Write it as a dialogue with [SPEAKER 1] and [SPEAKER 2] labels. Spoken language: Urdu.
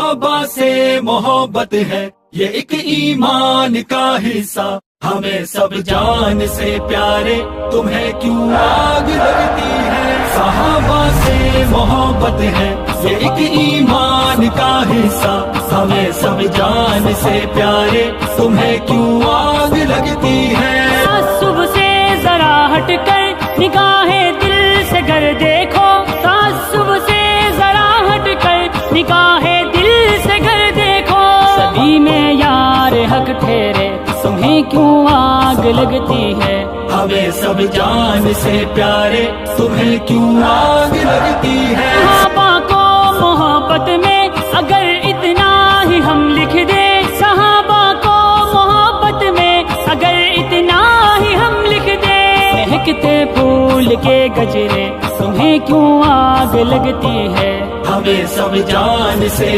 [SPEAKER 1] صحابہ سے محبت ہے یہ ایک ایمان کا حصہ، ہمیں سب جان سے پیارے تمہیں کیوں آگ لگتی ہے۔ صحابہ سے محبت ہے یہ ایک ایمان کا حصہ، ہمیں سب جان سے پیارے تمہیں کیوں آگ لگتی ہے۔
[SPEAKER 2] تعصب سے ذرا ہٹ کر نگاہ دل سے گر دیکھو، تعصب سے ذرا ہٹ کر نگاہ دل سے گر دیکھو، سبھی میں یار حق ٹھہرے تمہیں کیوں آگ لگتی ہے۔
[SPEAKER 1] ہمیں سب جان سے پیارے تمہیں کیوں آگ لگتی ہے۔
[SPEAKER 2] صحابہ کو محبت میں اگر اتنا ہی ہم لکھ دیں، صحابہ کو محبت میں اگر اتنا ہی ہم لکھ دیں، مہکتے پھول کے گجرے تمہیں کیوں آگ لگتی ہے۔
[SPEAKER 1] ہمیں سب جان سے